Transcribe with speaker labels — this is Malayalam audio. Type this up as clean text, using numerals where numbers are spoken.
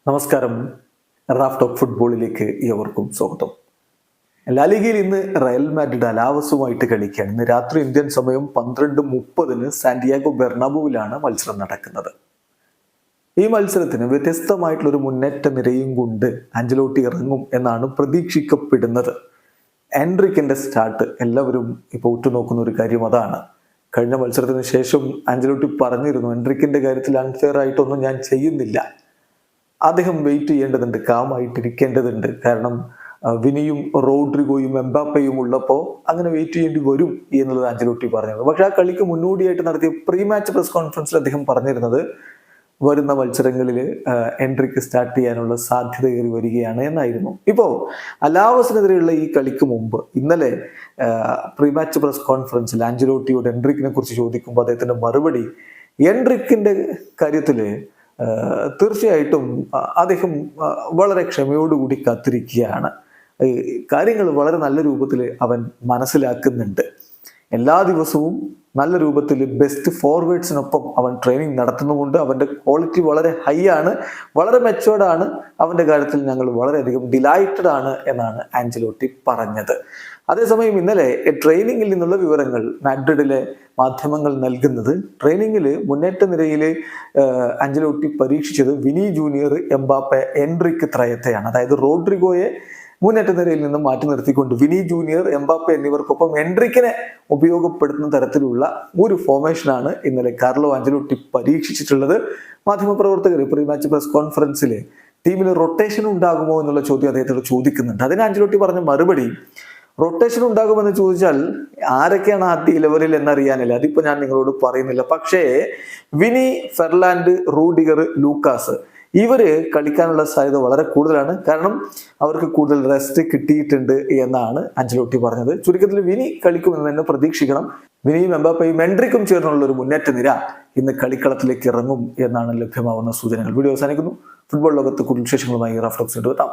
Speaker 1: നമസ്കാരം. റാഫ് ടോക്ക് ഫുട്ബോളിലേക്ക് ഏവർക്കും സ്വാഗതം. ലാലിഗയിൽ ഇന്ന് റയൽ മാഡ്രിഡ് അലാവസുമായിട്ട് കളിക്കുകയാണ്. ഇന്ന് രാത്രി ഇന്ത്യൻ സമയം 12:30 സാന്റിയാഗോ ബെർണാബുവിലാണ് മത്സരം നടക്കുന്നത്. ഈ മത്സരത്തിന് വ്യത്യസ്തമായിട്ടുള്ളൊരു മുന്നേറ്റ നിരയും കൊണ്ട് ആഞ്ചലോട്ടി ഇറങ്ങും എന്നാണ് പ്രതീക്ഷിക്കപ്പെടുന്നത്. എൻട്രിക്കിന്റെ സ്റ്റാർട്ട് എല്ലാവരും ഇപ്പോൾ ഉറ്റുനോക്കുന്ന ഒരു കാര്യം അതാണ്. കഴിഞ്ഞ മത്സരത്തിന് ശേഷം ആഞ്ചലോട്ടി പറഞ്ഞിരുന്നു, എൻട്രിക്കിന്റെ കാര്യത്തിൽ അൺഫെയർ ആയിട്ടൊന്നും ഞാൻ ചെയ്യുന്നില്ല, അദ്ദേഹം വെയിറ്റ് ചെയ്യേണ്ടതുണ്ട്, കാമായിട്ടിരിക്കേണ്ടതുണ്ട്. കാരണം വിനിയും റോഡ്രിഗോയും എംബാപ്പയും ഉള്ളപ്പോൾ അങ്ങനെ വെയിറ്റ് ചെയ്യേണ്ടി വരും എന്നുള്ളത് ആഞ്ചലോട്ടി പറഞ്ഞിരുന്നു. പക്ഷെ ആ കളിക്ക് മുന്നോടിയായിട്ട് നടത്തിയ പ്രീ മാച്ച് പ്രസ് കോൺഫറൻസിൽ അദ്ദേഹം പറഞ്ഞിരുന്നത് വരുന്ന മത്സരങ്ങളിൽ എൻട്രിക്ക് സ്റ്റാർട്ട് ചെയ്യാനുള്ള സാധ്യത ഏറി വരികയാണ് എന്നായിരുന്നു. ഇപ്പോൾ അലാവസിനെതിരെയുള്ള ഈ കളിക്ക് മുമ്പ് ഇന്നലെ പ്രീ മാച്ച് പ്രസ് കോൺഫറൻസിൽ ആഞ്ചലോട്ടിയോട് എൻട്രിക്കിനെ കുറിച്ച് ചോദിക്കുമ്പോൾ അദ്ദേഹത്തിന്റെ മറുപടി, എൻട്രിക്കിന്റെ കാര്യത്തില് തീർച്ചയായിട്ടും അദ്ദേഹം വളരെ ക്ഷമയോടുകൂടി കാത്തിരിക്കുകയാണ്. കാര്യങ്ങൾ വളരെ നല്ല രൂപത്തിൽ അവൻ മനസ്സിലാക്കുന്നുണ്ട്. എല്ലാ ദിവസവും നല്ല രൂപത്തിൽ ബെസ്റ്റ് ഫോർവേഡ്സിനൊപ്പം അവൻ ട്രെയിനിങ് നടത്തുന്നുമുണ്ട്. അവൻ്റെ ക്വാളിറ്റി വളരെ ഹൈ ആണ്, വളരെ മെച്ചുവേർഡ് ആണ്. അവൻ്റെ കാര്യത്തിൽ ഞങ്ങൾ വളരെയധികം ഡിലൈറ്റഡ് ആണ് എന്നാണ് ആഞ്ചലോട്ടി പറഞ്ഞത്. അതേസമയം ഇന്നലെ ട്രെയിനിങ്ങിൽ നിന്നുള്ള വിവരങ്ങൾ മാഡ്രിഡിലെ മാധ്യമങ്ങൾ നൽകുന്നത്, ട്രെയിനിങ്ങിൽ മുന്നേറ്റ നിരയിൽ ആഞ്ചലോട്ടി പരീക്ഷിച്ചത് വിനി ജൂനിയർ, എംബാപ്പെ, എൻട്രിക്ക് ത്രയത്തെയാണ്. അതായത് റോഡ്രിഗോയെ മുന്നേറ്റ നിരയിൽ നിന്നും മാറ്റി നിർത്തിക്കൊണ്ട് വിനി ജൂനിയർ, എംബാപ്പെ എന്നിവർക്കൊപ്പം എൻട്രിക്കിനെ ഉപയോഗപ്പെടുത്തുന്ന തരത്തിലുള്ള ഒരു ഫോർമേഷനാണ് ഇന്നലെ കാർലോ ആഞ്ചലോട്ടി പരീക്ഷിച്ചിട്ടുള്ളത്. മാധ്യമപ്രവർത്തകർ പ്രീ മാച്ച് പ്രസ് കോൺഫറൻസിൽ ടീമിൽ റൊട്ടേഷൻ ഉണ്ടാകുമോ എന്നുള്ള ചോദ്യം അദ്ദേഹത്തോട് ചോദിക്കുന്നുണ്ട്. അതിന് ആഞ്ചലോട്ടി പറഞ്ഞ മറുപടി, റൊട്ടേഷൻ ഉണ്ടാകുമെന്ന് ചോദിച്ചാൽ ആരൊക്കെയാണ് ആദ്യ ലെവലിൽ എന്നറിയാനില്ല, അതിപ്പോ ഞാൻ നിങ്ങളോട് പറയുന്നില്ല. പക്ഷേ വിനി, ഫെർലാൻഡ്, റൂഡിഗർ, ലൂക്കാസ് ഇവര് കളിക്കാനുള്ള സാധ്യത വളരെ കൂടുതലാണ്. കാരണം അവർക്ക് കൂടുതൽ റെസ്റ്റ് കിട്ടിയിട്ടുണ്ട് എന്നാണ് ആഞ്ചലോട്ടി പറഞ്ഞത്. ചുരുക്കത്തിൽ വിനി കളിക്കുമെന്ന് തന്നെ പ്രതീക്ഷിക്കണം. വിനിയും എംബാപ്പയും എൻട്രിക്കും ചേർന്നുള്ള ഒരു മുന്നേറ്റ നിര ഇന്ന് കളിക്കളത്തിലേക്ക് ഇറങ്ങും എന്നാണ് ലഭ്യമാവുന്ന സൂചനകൾ. വീഡിയോ അവസാനിക്കുന്നു. ഫുട്ബോൾ ലോകത്ത് കൂടുതൽ വിശേഷങ്ങളുമായി റാഫ് ടോക്സ് എത്താം.